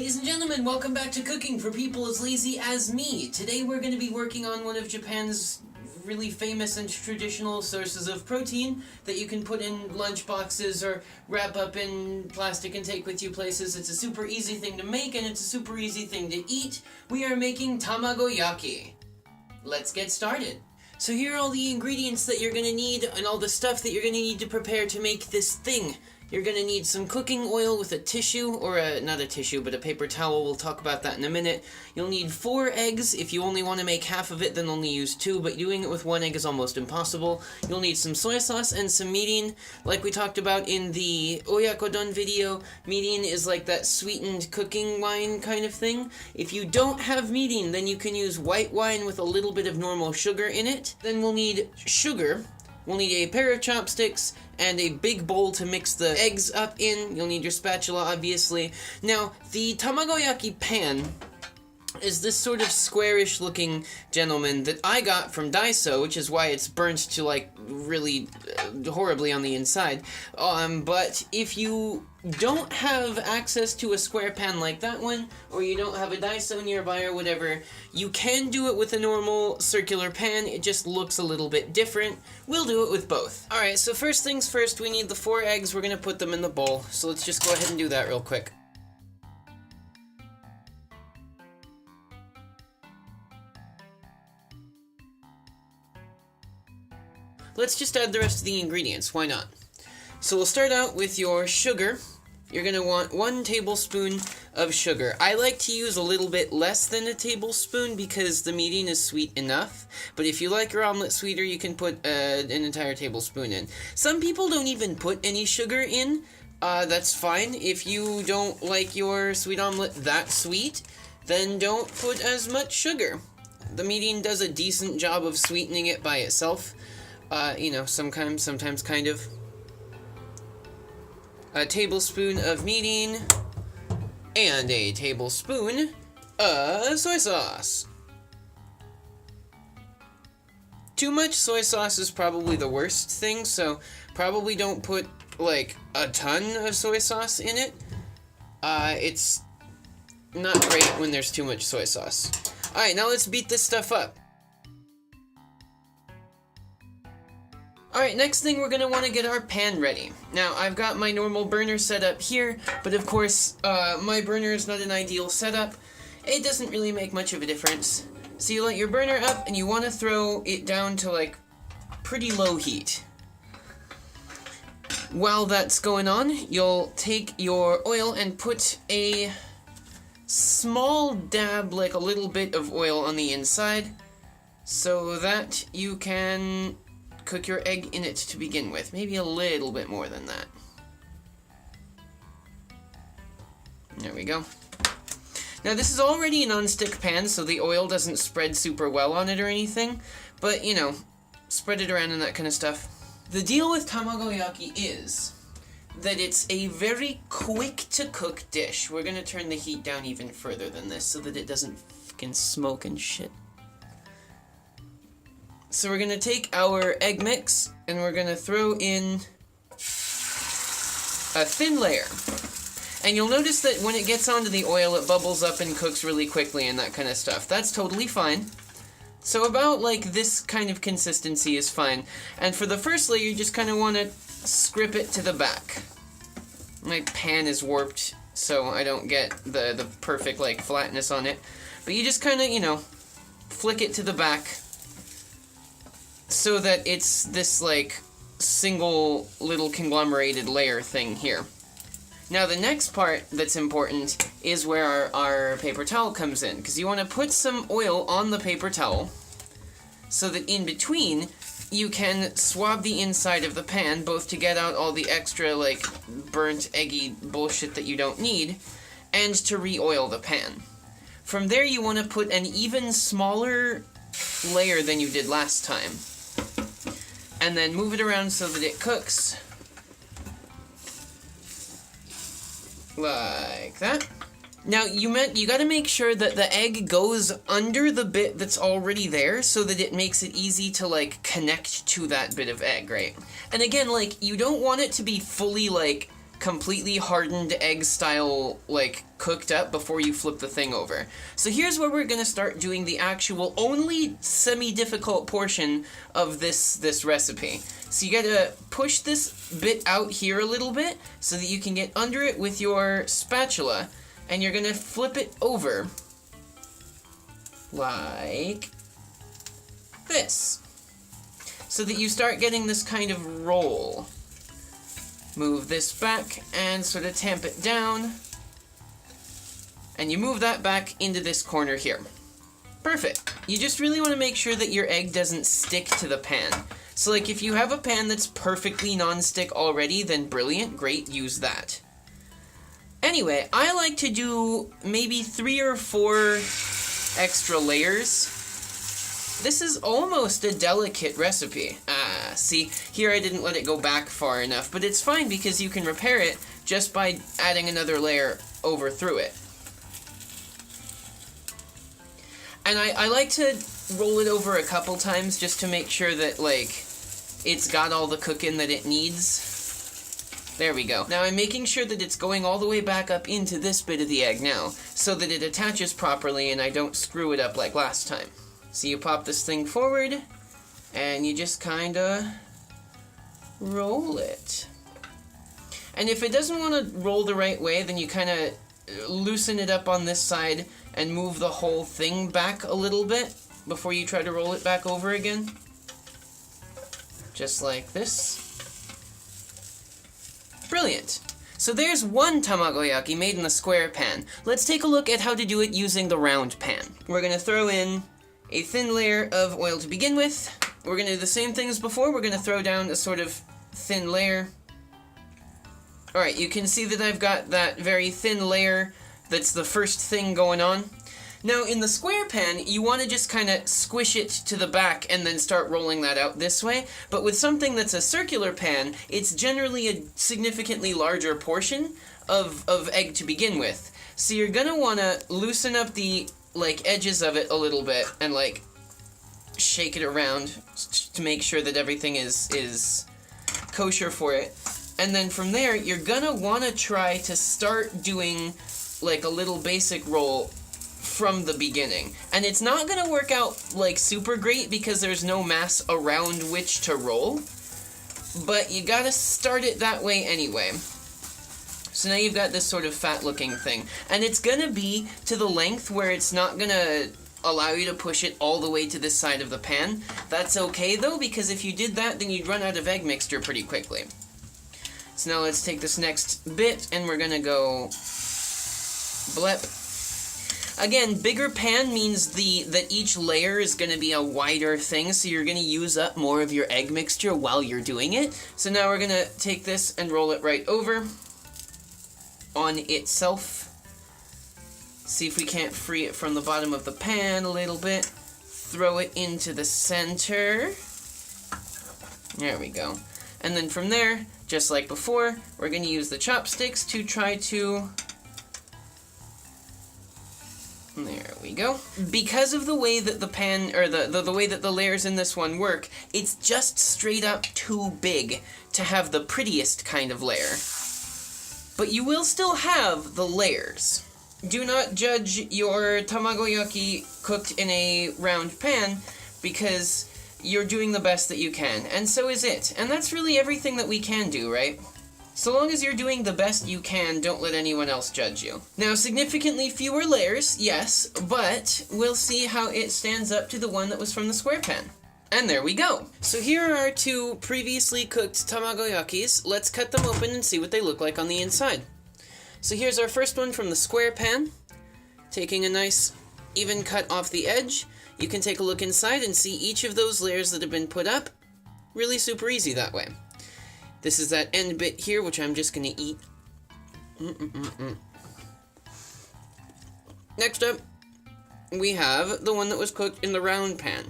Ladies and gentlemen, welcome back to Cooking for People as Lazy as Me. Today we're going to be working on one of Japan's really famous and traditional sources of protein that you can put in lunch boxes or wrap up in plastic and take with you places. It's a super easy thing to make and it's a super easy thing to eat. We are making Tamagoyaki. Let's get started. So here are all the ingredients that you're going to need and all the stuff that you're going to need to prepare to make this thing. You're going to need some cooking oil with a tissue, or not a tissue, but a paper towel. We'll talk about that in a minute. You'll need 4 eggs. If you only want to make half of it, then only use 2, but doing it with 1 egg is almost impossible. You'll need some soy sauce and some mirin. Like we talked about in the oyakodon video, mirin is like that sweetened cooking wine kind of thing. If you don't have mirin, then you can use white wine with a little bit of normal sugar in it. Then we'll need sugar. We'll need a pair of chopsticks and a big bowl to mix the eggs up in. You'll need your spatula, obviously. Now, the Tamagoyaki pan is this sort of squarish looking gentleman that I got from Daiso, which is why it's burnt to like really horribly on the inside. But if you don't have access to a square pan like that one, or you don't have a Daiso nearby or whatever, you can do it with a normal circular pan. It just looks a little bit different. We'll do it with both. Alright, so first things first, we need the 4 eggs. We're gonna put them in the bowl, so let's just go ahead and do that real quick. Let's just add the rest of the ingredients, why not? So we'll start out with your sugar. You're going to want 1 tablespoon of sugar. I like to use a little bit less than a tablespoon because the mirin is sweet enough. But if you like your omelet sweeter, you can put an entire tablespoon in. Some people don't even put any sugar in. That's fine. If you don't like your sweet omelet that sweet, then don't put as much sugar. The mirin does a decent job of sweetening it by itself. You know, sometimes kind of. A tablespoon of mirin and a tablespoon of soy sauce. Too much soy sauce is probably the worst thing, so probably don't put like a ton of soy sauce in it. It's not great when there's too much soy sauce. Alright, now let's beat this stuff up. Alright, next thing we're going to want to get our pan ready. Now, I've got my normal burner set up here, but of course, my burner is not an ideal setup. It doesn't really make much of a difference. So you light your burner up, and you want to throw it down to, like, pretty low heat. While that's going on, you'll take your oil and put a small dab, like a little bit of oil on the inside, so that you can cook your egg in it to begin with. Maybe a little bit more than that. There we go. Now this is already a non-stick pan, so the oil doesn't spread super well on it or anything, but you know, spread it around and that kind of stuff. The deal with Tamagoyaki is that it's a very quick to cook dish. We're gonna turn the heat down even further than this so that it doesn't fucking smoke and shit. So we're going to take our egg mix, and we're going to throw in a thin layer. And you'll notice that when it gets onto the oil, it bubbles up and cooks really quickly and that kind of stuff. That's totally fine. So about, like, this kind of consistency is fine. And for the first layer, you just kind of want to script it to the back. My pan is warped, so I don't get the perfect, like, flatness on it. But you just kind of, you know, flick it to the back, so that it's this, like, single little conglomerated layer thing here. Now, the next part that's important is where our paper towel comes in, because you want to put some oil on the paper towel, so that in between, you can swab the inside of the pan, both to get out all the extra, like, burnt, eggy bullshit that you don't need, and to re-oil the pan. From there, you want to put an even smaller layer than you did last time. And then move it around so that it cooks. Like that. Now, you gotta make sure that the egg goes under the bit that's already there so that it makes it easy to, like, connect to that bit of egg, right? And again, like, you don't want it to be fully, like, completely hardened egg style, like, cooked up before you flip the thing over. So here's where we're gonna start doing the actual only semi-difficult portion of this recipe. So you gotta push this bit out here a little bit so that you can get under it with your spatula, and you're gonna flip it over like this, so that you start getting this kind of roll. Move this back and sort of tamp it down, and you move that back into this corner here. Perfect. You just really want to make sure that your egg doesn't stick to the pan. So like if you have a pan that's perfectly non-stick already, then brilliant, great, use that. Anyway, I like to do maybe 3 or 4 extra layers. This is almost a delicate recipe. See, here I didn't let it go back far enough, but it's fine because you can repair it just by adding another layer over through it. And I like to roll it over a couple times just to make sure that, like, it's got all the cooking that it needs. There we go. Now I'm making sure that it's going all the way back up into this bit of the egg now, so that it attaches properly and I don't screw it up like last time. So you pop this thing forward, and you just kinda roll it. And if it doesn't want to roll the right way, then you kinda loosen it up on this side and move the whole thing back a little bit before you try to roll it back over again. Just like this. Brilliant. So there's one tamagoyaki made in the square pan. Let's take a look at how to do it using the round pan. We're gonna throw in a thin layer of oil to begin with. We're going to do the same thing as before. We're going to throw down a sort of thin layer. Alright, you can see that I've got that very thin layer that's the first thing going on. Now, in the square pan, you want to just kind of squish it to the back and then start rolling that out this way. But with something that's a circular pan, it's generally a significantly larger portion of egg to begin with. So you're going to want to loosen up the edges of it a little bit and shake it around to make sure that everything is kosher for it. And then from there, you're gonna want to try to start doing a little basic roll from the beginning. And it's not gonna work out super great because there's no mass around which to roll, but you gotta start it that way anyway. So now you've got this sort of fat-looking thing. And it's gonna be to the length where it's not gonna allow you to push it all the way to this side of the pan. That's okay, though, because if you did that, then you'd run out of egg mixture pretty quickly. So now let's take this next bit, and we're gonna go blep. Again, bigger pan means that each layer is gonna be a wider thing, so you're gonna use up more of your egg mixture while you're doing it. So now we're gonna take this and roll it right over on itself. See if we can't free it from the bottom of the pan a little bit. Throw it into the center. There we go. And then from there, just like before, we're going to use the chopsticks to try to... There we go. Because of the way that the pan, or the way that the layers in this one work, it's just straight up too big to have the prettiest kind of layer. But you will still have the layers. Do not judge your tamagoyaki cooked in a round pan, because you're doing the best that you can, and so is it. And that's really everything that we can do, right? So long as you're doing the best you can, don't let anyone else judge you. Now, significantly fewer layers, yes, but we'll see how it stands up to the one that was from the square pan. And there we go. So here are our 2 previously cooked tamagoyakis. Let's cut them open and see what they look like on the inside. So here's our first one from the square pan. Taking a nice even cut off the edge. You can take a look inside and see each of those layers that have been put up. Really super easy that way. This is that end bit here, which I'm just gonna eat. Next up, we have the one that was cooked in the round pan.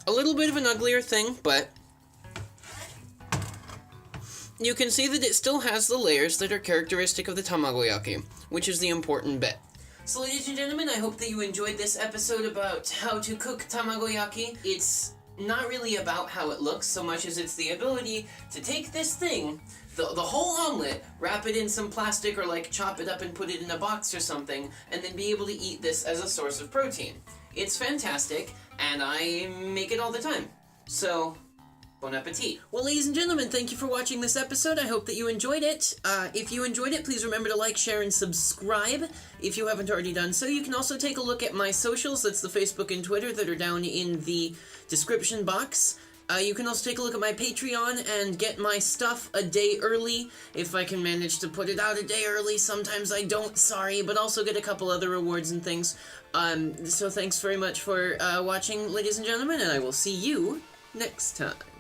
A little bit of an uglier thing, but you can see that it still has the layers that are characteristic of the tamagoyaki, which is the important bit. So ladies and gentlemen, I hope that you enjoyed this episode about how to cook tamagoyaki. It's not really about how it looks so much as it's the ability to take this thing, the whole omelet, wrap it in some plastic or like chop it up and put it in a box or something, and then be able to eat this as a source of protein. It's fantastic, and I make it all the time. So, bon appetit. Well, ladies and gentlemen, thank you for watching this episode. I hope that you enjoyed it. If you enjoyed it, please remember to like, share, and subscribe if you haven't already done so. You can also take a look at my socials. That's the Facebook and Twitter that are down in the description box. You can also take a look at my Patreon and get my stuff a day early, if I can manage to put it out a day early. Sometimes I don't, sorry, but also get a couple other rewards and things. So thanks very much for watching, ladies and gentlemen, and I will see you next time.